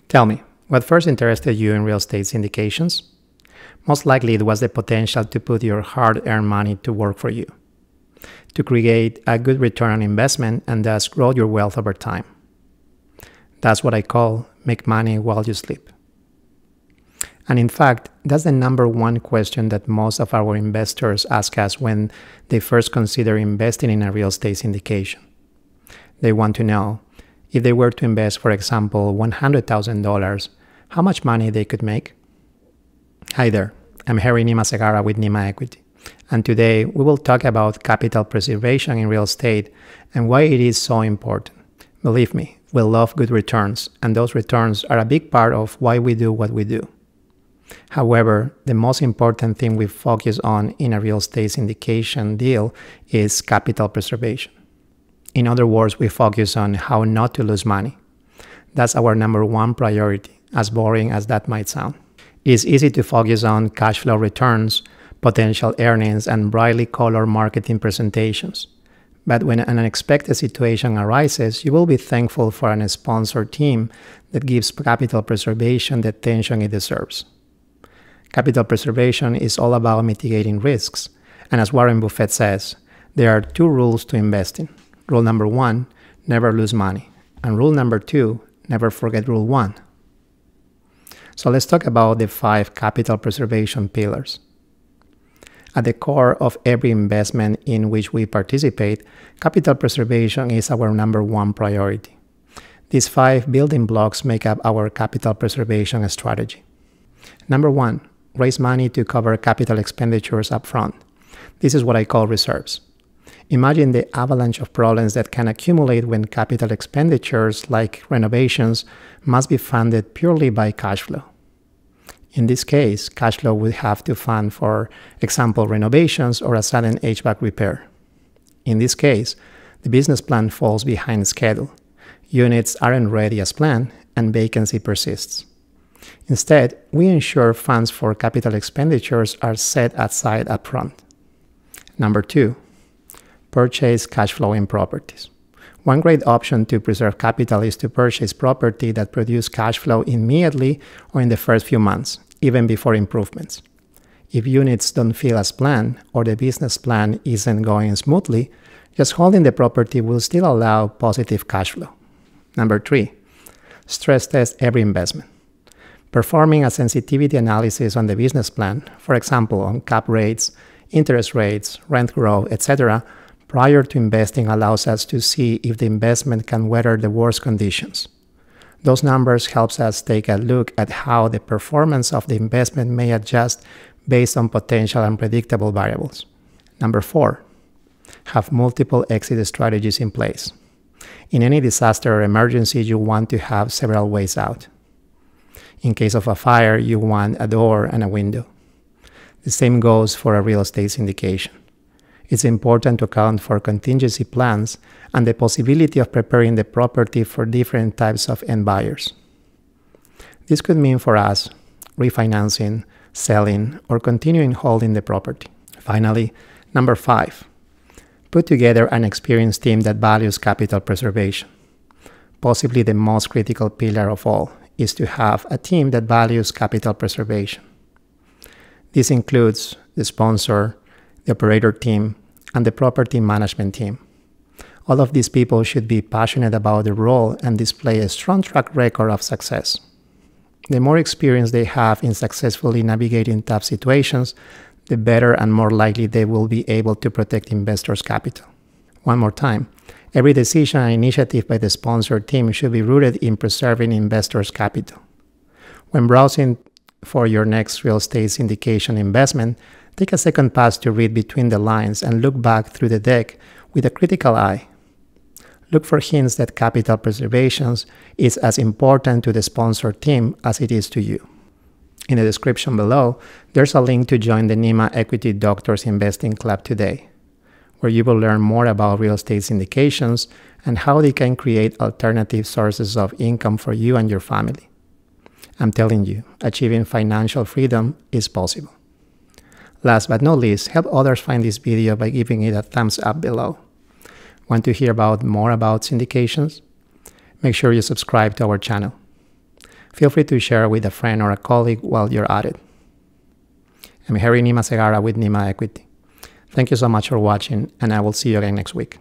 Tell me, what first interested you in real estate syndications? Most likely it was the potential to put your hard-earned money to work for you, to create a good return on investment and thus grow your wealth over time. That's what I call make money while you sleep. And in fact, that's the number one question that most of our investors ask us when they first consider investing in a real estate syndication. They want to know, if they were to invest, for example, $100,000, how much money they could make? Hi there, I'm Harry Nima with Nima Equity, and today we will talk about capital preservation in real estate and why it is so important. Believe me, we love good returns, and those returns are a big part of why we do what we do. However, the most important thing we focus on in a real estate syndication deal is capital preservation. In other words, we focus on how not to lose money. That's our number one priority, as boring as that might sound. It is easy to focus on cash flow returns, potential earnings, and brightly colored marketing presentations. But when an unexpected situation arises, you will be thankful for a sponsor team that gives capital preservation the attention it deserves. Capital preservation is all about mitigating risks, and as Warren Buffett says, there are two rules to investing. Rule number 1, never lose money, and rule number 2, never forget rule 1. So let's talk about the 5 capital preservation pillars. At the core of every investment in which we participate, capital preservation is our number one priority. These 5 building blocks make up our capital preservation strategy. Number 1, raise money to cover capital expenditures upfront. This is what I call reserves. Imagine the avalanche of problems that can accumulate when capital expenditures like renovations must be funded purely by cash flow. In this case, cash flow would have to fund, for example, renovations or a sudden HVAC repair. In this case, the business plan falls behind schedule. Units aren't ready as planned, and vacancy persists. Instead, we ensure funds for capital expenditures are set aside upfront. Number 2, purchase cash flowing properties. One great option to preserve capital is to purchase property that produce cash flow immediately or in the first few months, even before improvements. If units don't feel as planned or the business plan isn't going smoothly, just holding the property will still allow positive cash flow. Number 3, stress test every investment. Performing a sensitivity analysis on the business plan, for example, on cap rates, interest rates, rent growth, etc., prior to investing allows us to see if the investment can weather the worst conditions. Those numbers help us take a look at how the performance of the investment may adjust based on potential unpredictable variables. Number 4, have multiple exit strategies in place. In any disaster or emergency, you want to have several ways out. In case of a fire, you want a door and a window. The same goes for a real estate syndication. It's important to account for contingency plans and the possibility of preparing the property for different types of end buyers. This could mean for us refinancing, selling, or continuing holding the property. Finally, number 5, put together an experienced team that values capital preservation. Possibly the most critical pillar of all is to have a team that values capital preservation. This includes the sponsor, the operator team, and the property management team. All of these people should be passionate about the role and display a strong track record of success. The more experience they have in successfully navigating tough situations, the better and more likely they will be able to protect investors' capital. One more time, every decision and initiative by the sponsor team should be rooted in preserving investors' capital. When browsing for your next real estate syndication investment, take a second pass to read between the lines and look back through the deck with a critical eye. Look for hints that capital preservation is as important to the sponsor team as it is to you. In the description below, there's a link to join the Nima Equity Doctors Investing Club today, where you will learn more about real estate syndications and how they can create alternative sources of income for you and your family. I'm telling you, achieving financial freedom is possible. Last but not least, help others find this video by giving it a thumbs up below. Want to hear more about syndications? Make sure you subscribe to our channel. Feel free to share with a friend or a colleague while you're at it. I'm Harry Nima Segara with Nima Equity. Thank you so much for watching, and I will see you again next week.